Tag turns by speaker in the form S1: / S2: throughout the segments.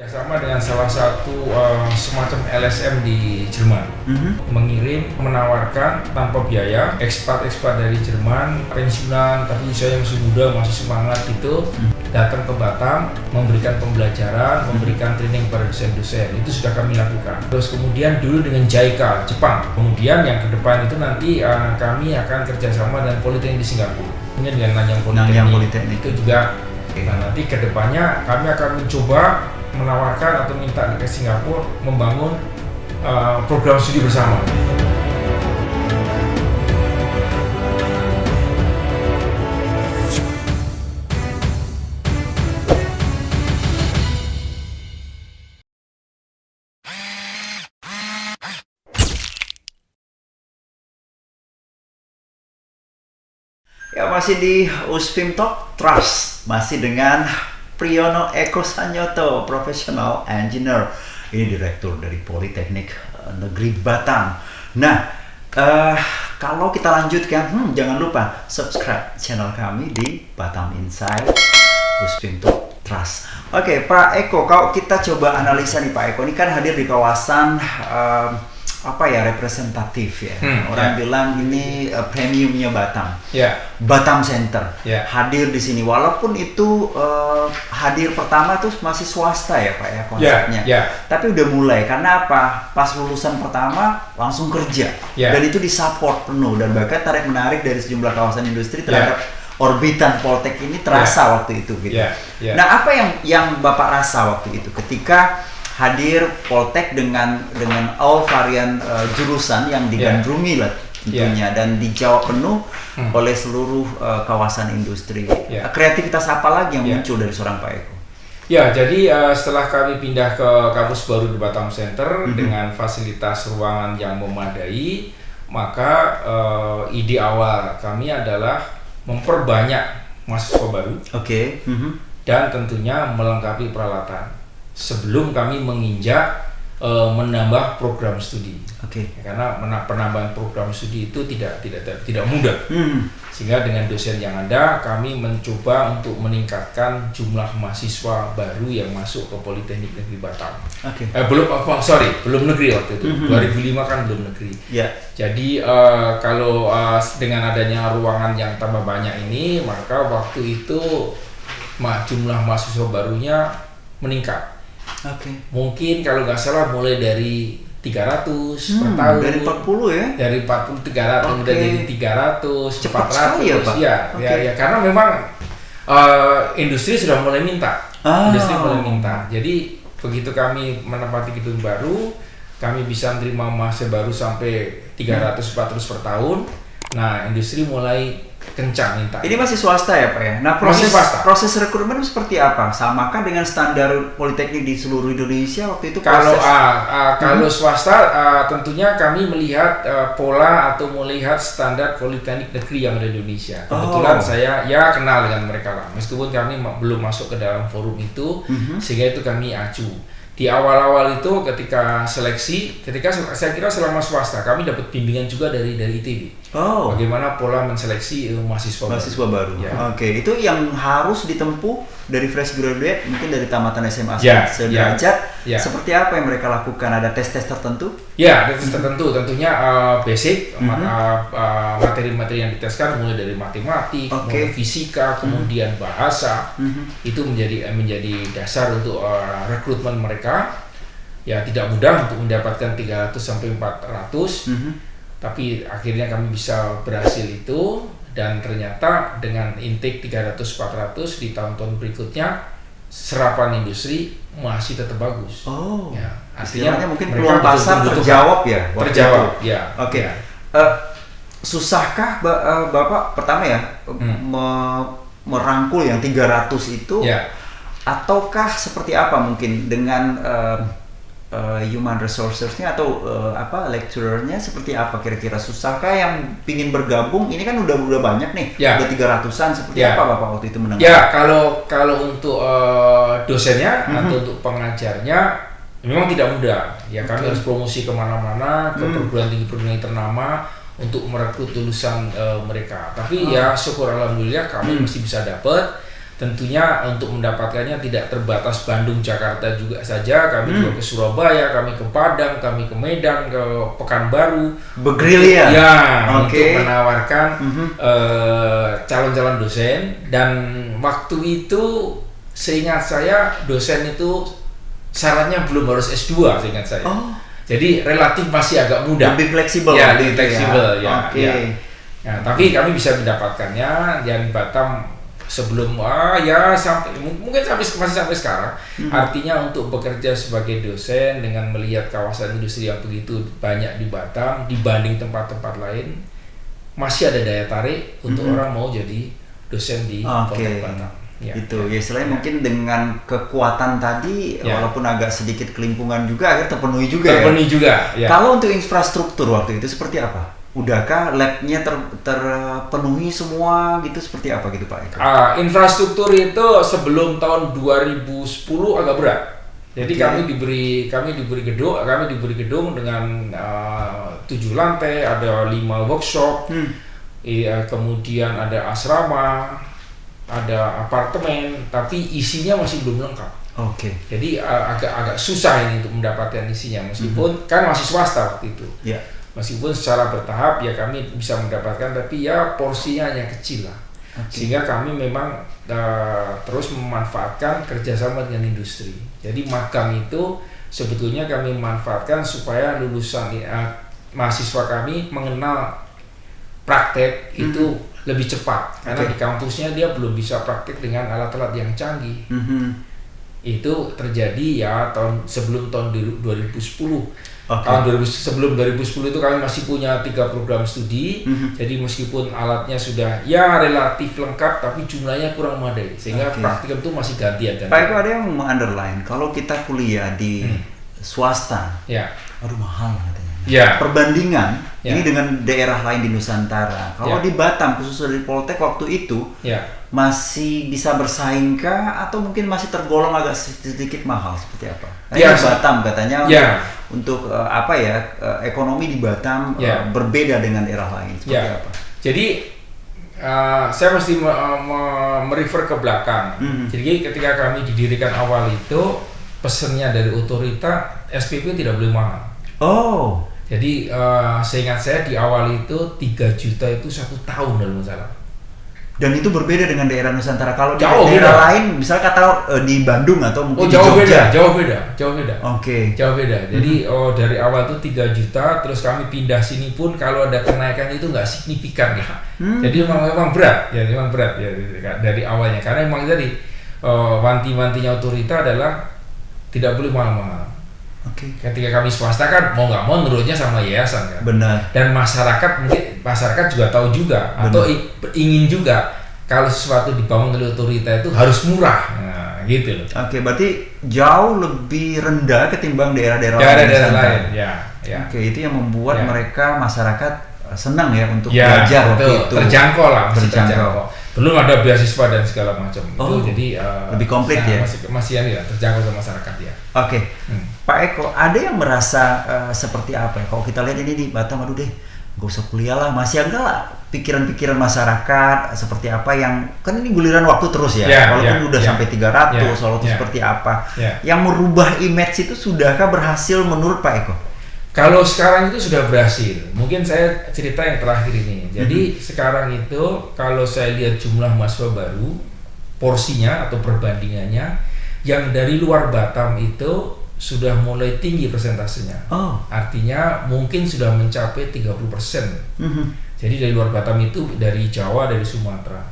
S1: Sama dengan salah satu semacam LSM di Jerman, mengirim, menawarkan tanpa biaya ekspat dari Jerman, pensiunan tapi usianya masih muda, masih semangat gitu, datang ke Batam, memberikan pembelajaran, memberikan training pada dosen-dosen. Itu sudah kami lakukan. Terus kemudian dulu dengan JICA Jepang, kemudian yang ke depan itu nanti kami akan kerjasama dengan Politeknik di Singapura, kemudian dengan Nanyang Politeknik itu juga. Nah, nanti ke depannya kami akan mencoba menawarkan atau minta ke Singapura membangun program studi bersama.
S2: Ya, masih di Uspim Talk Trust, masih dengan Priyono Eko Sanyoto, Professional Engineer. Ini Direktur dari Politeknik Negeri Batam. Nah, kalau kita lanjutkan, jangan lupa subscribe channel kami di Batam Insight Uspim Talk Trust. Oke, Pak Eko, kalau kita coba analisa nih Pak Eko, ini kan hadir di kawasan representatif ya. Orang bilang ini premiumnya Batam. Batam Center. Hadir di sini walaupun itu hadir pertama tuh masih swasta ya Pak ya konsepnya. Tapi udah mulai karena apa? Pas lulusan pertama langsung kerja. Dan itu disupport penuh dan bahkan tarik menarik dari sejumlah kawasan industri terhadap orbitan Poltek ini terasa waktu itu gitu. Nah, apa yang Bapak rasa waktu itu ketika hadir Poltek dengan all varian jurusan yang digandrungi lah tentunya dan dijawab penuh oleh seluruh kawasan industri. Kreativitas apa lagi yang muncul dari seorang Pak Eko?
S1: Ya, jadi setelah kami pindah ke kampus baru di Batam Center dengan fasilitas ruangan yang memadai, maka ide awal kami adalah memperbanyak mahasiswa baru dan tentunya melengkapi peralatan sebelum kami menginjak menambah program studi. Karena penambahan program studi itu tidak mudah. Sehingga dengan dosen yang ada, kami mencoba untuk meningkatkan jumlah mahasiswa baru yang masuk ke Politeknik Negeri Batam. Belum negeri waktu itu. 2005 kan belum negeri. Jadi kalau dengan adanya ruangan yang tambah banyak ini, maka waktu itu jumlah mahasiswa barunya meningkat. Mungkin kalau nggak salah mulai dari 300 per tahun.
S2: Dari 40 ya?
S1: Dari 40 300 kemudian jadi 300,
S2: cepat
S1: 400.
S2: Sekali ya, Pak?
S1: Ya, karena memang industri sudah mulai minta. Jadi begitu kami menempati gedung baru, kami bisa menerima mahasiswa baru sampai 300-400 per tahun. Nah, industri mulai kencang minta.
S2: Ini masih swasta ya Pak ya? Nah, proses rekrutmen seperti apa? Samakah dengan standar politeknik di seluruh Indonesia waktu itu?
S1: Kalau swasta tentunya kami melihat pola atau melihat standar politeknik negeri yang ada di Indonesia. Kebetulan saya kenal dengan mereka lah, meskipun kami belum masuk ke dalam forum itu, sehingga itu kami acu. Di awal-awal itu ketika seleksi, saya kira selama swasta kami dapat bimbingan juga dari ITB. Bagaimana pola menseleksi mahasiswa baru.
S2: Itu yang harus ditempuh dari fresh graduate, mungkin dari tamatan SMA sederajat. Seperti apa yang mereka lakukan? Ada tes-tes tertentu?
S1: Ada tes tertentu. Tentunya basic materi-materi yang diteskan mulai dari matematik, mulai fisika, kemudian bahasa. Itu menjadi dasar untuk rekrutmen mereka. Ya, tidak mudah untuk mendapatkan 300 sampai 400. Tapi akhirnya kami bisa berhasil itu, dan ternyata dengan intake 300-400 di tahun-tahun berikutnya serapan industri masih tetap bagus.
S2: Artinya mungkin peluang pasar terjawab ya?
S1: Terjawab.
S2: Susahkah Bapak pertama merangkul yang 300 itu? Ataukah seperti apa mungkin dengan human resources-nya atau lecturer-nya seperti apa kira-kira? Susahkah yang pingin bergabung? Ini kan udah banyak nih, udah 300-an. Seperti apa Bapak waktu itu mendengar?
S1: Kalau untuk dosennya atau untuk pengajarnya memang tidak mudah. Kami harus promosi kemana-mana, ke perguruan tinggi ternama untuk merekrut lulusan mereka. Tapi syukur alhamdulillah kami masih bisa dapat. tentunya untuk mendapatkannya tidak terbatas Bandung, Jakarta juga saja. Kami juga ke Surabaya, kami ke Padang, kami ke Medan, ke Pekanbaru.
S2: Bergerilya.
S1: Ya, untuk menawarkan calon-calon dosen. Dan waktu itu seingat saya dosen itu syaratnya belum harus S2 seingat saya. Jadi relatif masih agak mudah.
S2: Lebih fleksibel.
S1: Ya, lebih fleksibel ya.
S2: Ya.
S1: Nah, tapi kami bisa mendapatkannya di Batam sebelum sampai mungkin masih sampai sekarang. Artinya untuk bekerja sebagai dosen dengan melihat kawasan industri yang begitu banyak di Batam dibanding tempat-tempat lain, masih ada daya tarik untuk orang mau jadi dosen di Poltek Batam.
S2: Istilahnya mungkin dengan kekuatan tadi walaupun agak sedikit kelimpungan juga akhirnya terpenuhi juga. Kalau untuk infrastruktur waktu itu seperti apa? Udahkah labnya terpenuhi semua gitu, seperti apa gitu Pak Eko?
S1: Infrastruktur itu sebelum tahun 2010 agak berat. Jadi kami diberi gedung dengan 7 lantai, ada 5 workshop, kemudian ada asrama, ada apartemen, tapi isinya masih belum lengkap. Jadi agak susah ini untuk mendapatkan isinya, meskipun kan masih swasta waktu itu. Meskipun secara bertahap ya kami bisa mendapatkan, tapi ya porsinya hanya kecil lah. Sehingga kami memang terus memanfaatkan kerjasama dengan industri. Jadi magang itu sebetulnya kami manfaatkan supaya lulusan mahasiswa kami mengenal praktek itu lebih cepat, karena di kampusnya dia belum bisa praktek dengan alat-alat yang canggih. Itu terjadi ya sebelum tahun 2010. Sebelum 2010 itu kami masih punya 3 program studi. Jadi meskipun alatnya sudah ya relatif lengkap, tapi jumlahnya kurang memadai, sehingga praktikum itu masih gantian.
S2: Pak Eko, ada yang meng-underline kalau kita kuliah di swasta, aduh mahal katanya. Perbandingan ini dengan daerah lain di Nusantara. Kalau di Batam khusus dari Poltek waktu itu masih bisa bersaing kah, atau mungkin masih tergolong agak sedikit mahal, seperti apa? Batam katanya untuk ekonomi di Batam berbeda dengan daerah lain, seperti apa?
S1: Jadi saya mesti merefer ke belakang. Jadi ketika kami didirikan awal itu, pesannya dari otorita SPP tidak boleh mahal. Jadi seingat saya di awal itu 3 juta itu 1 tahun dalam masalah.
S2: Dan itu berbeda dengan daerah Nusantara. Kalau di daerah lain, misalnya kata di Bandung atau mungkin di Jogja.
S1: Jauh beda. Jauh beda. Jadi dari awal itu 3 juta, terus kami pindah sini pun kalau ada kenaikan itu nggak signifikan ya. Jadi memang berat ya, dari awalnya. Karena memang tadi wanti-wantinya otorita adalah tidak boleh mahal-mahal. Ketika kami swasta kan mau nggak mau nurutnya sama yayasan kan.
S2: Benar.
S1: Dan masyarakat juga tahu juga. Benar. Atau ingin juga kalau sesuatu dibangun oleh otorita itu harus murah. Nah, gitu loh.
S2: Berarti jauh lebih rendah ketimbang daerah-daerah
S1: lain.
S2: Itu yang membuat mereka masyarakat senang ya untuk belajar waktu itu.
S1: Terjangkau lah, terjangkau. Belum ada beasiswa dan segala macam. Itu jadi
S2: lebih komplit ya.
S1: Masih terjangkau sama masyarakat ya.
S2: Pak Eko, ada yang merasa seperti apa ya? Kalau kita lihat ini di Batam, aduh deh, gak usah kuliah lah, masih agak lah pikiran-pikiran masyarakat seperti apa yang kan ini guliran waktu terus ya. Walaupun udah sampai 300, walaupun seperti apa. Yang merubah image itu sudahkah berhasil menurut Pak Eko?
S1: Kalau sekarang itu sudah berhasil. Mungkin saya cerita yang terakhir ini. Jadi sekarang itu kalau saya lihat jumlah mahasiswa baru, porsinya atau perbandingannya, yang dari luar Batam itu sudah mulai tinggi persentasenya. Artinya mungkin sudah mencapai 30%. Jadi dari luar Batam itu dari Jawa, dari Sumatera.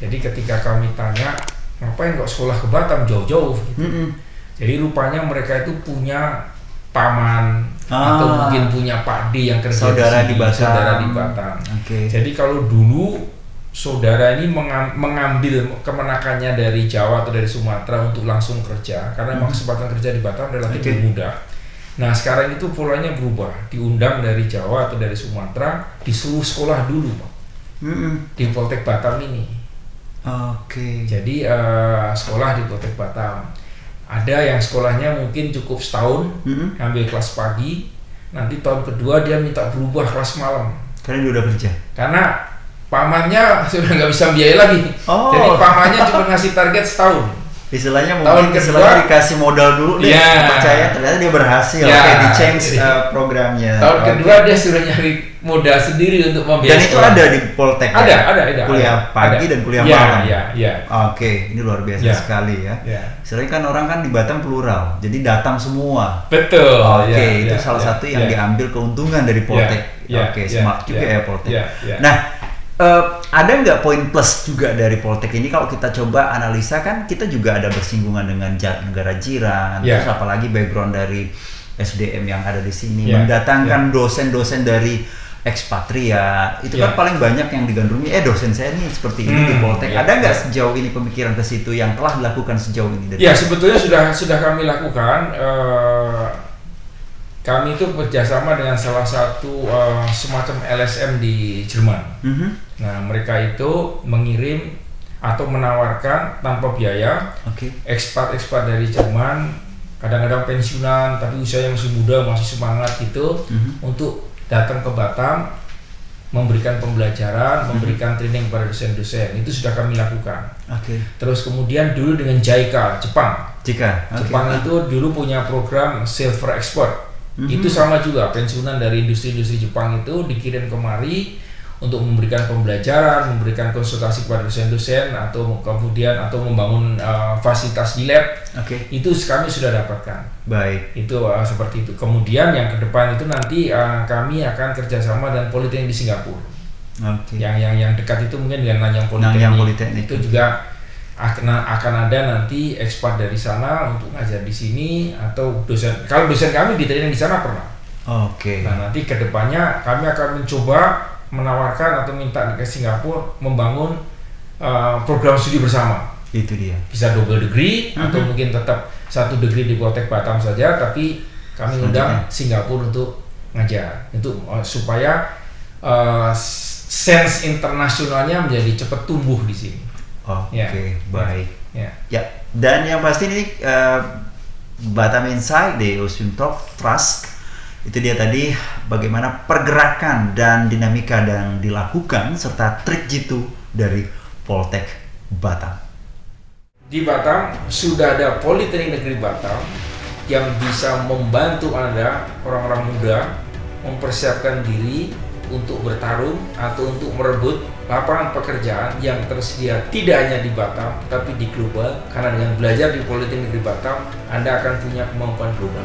S1: Jadi ketika kami tanya, ngapain kok sekolah ke Batam jauh-jauh? Gitu. Jadi rupanya mereka itu punya paman atau mungkin punya Pak D yang kerja
S2: saudara
S1: di Batam. Jadi kalau dulu saudara ini mengambil kemenakannya dari Jawa atau dari Sumatera untuk langsung kerja, karena memang kesempatan kerja di Batam relatif mudah. Nah sekarang itu polanya berubah, diundang dari Jawa atau dari Sumatera, disuruh sekolah dulu Pak, di Poltek Batam ini. Jadi sekolah di Poltek Batam. Ada yang sekolahnya mungkin cukup setahun, ambil kelas pagi, nanti tahun kedua dia minta berubah kelas malam.
S2: Karena dia udah kerja.
S1: Karena pamannya sudah nggak bisa biaya lagi. Jadi pamannya cuma ngasih target setahun.
S2: Istilahnya mungkin dikasih modal dulu deh, percaya ternyata dia berhasil, di change programnya.
S1: Tahun kedua dia sudah nyari modal sendiri untuk membiayai.
S2: Dan itu ada di Poltek.
S1: Ada.
S2: Kuliah pagi dan kuliah malam.
S1: Iya.
S2: Oke, ini luar biasa sekali ya. Istilahnya kan orang kan di Batam plural, jadi datang semua.
S1: Betul.
S2: Oke, itu salah satu yang diambil keuntungan dari Poltek. Oke, smart juga ya Poltek. Nah, ada nggak poin plus juga dari Poltek ini kalau kita coba analisa? Kan kita juga ada bersinggungan dengan negara jiran, terus apalagi background dari SDM yang ada di sini, mendatangkan dosen-dosen dari ekspatriat, itu kan paling banyak yang digandrungi, dosen saya nih seperti ini di Poltek. Ada nggak sejauh ini pemikiran ke situ yang telah dilakukan sejauh ini?
S1: Sebetulnya sudah kami lakukan. Kami itu bekerjasama dengan salah satu semacam LSM di Jerman. Nah, mereka itu mengirim atau menawarkan tanpa biaya ekspat dari Jerman, kadang-kadang pensiunan tapi usianya masih muda, masih semangat gitu, untuk datang ke Batam, memberikan pembelajaran, memberikan training kepada dosen-dosen. Itu sudah kami lakukan. Terus kemudian dulu dengan JICA, Jepang. Jepang itu dulu punya program Silver Export. Itu sama juga, pensiunan dari industri-industri Jepang itu dikirim kemari untuk memberikan pembelajaran, memberikan konsultasi kepada dosen-dosen, atau kemudian membangun fasilitas di lab. Itu kami sudah dapatkan.
S2: Baik.
S1: Itu seperti itu. Kemudian yang ke depan itu nanti kami akan kerjasama dengan Politeknik di Singapura. Yang dekat itu mungkin dengan Nanyang Politeknik. Itu juga akan ada nanti ekspat dari sana untuk ngajar di sini, atau dosen. Kalau dosen kami di training di sana pernah. Nah, nanti kedepannya kami akan mencoba menawarkan atau minta ke Singapura membangun program studi bersama.
S2: Itu dia.
S1: Bisa double degree atau mungkin tetap 1 degree di Poltek Batam saja, tapi kami undang Singapura untuk ngajar. Itu supaya sense internasionalnya menjadi cepat tumbuh di sini.
S2: Baik. Dan yang pasti ini Batam Insight di Uswim Talk Trust, itu dia tadi bagaimana pergerakan dan dinamika yang dilakukan serta trik jitu dari Poltek Batam.
S1: Di Batam sudah ada Politeknik Negeri Batam yang bisa membantu Anda, orang-orang muda, mempersiapkan diri untuk bertarung atau untuk merebut lapangan pekerjaan yang tersedia tidak hanya di Batam tapi di global, karena dengan belajar di Politeknik Negeri Batam Anda akan punya kemampuan global.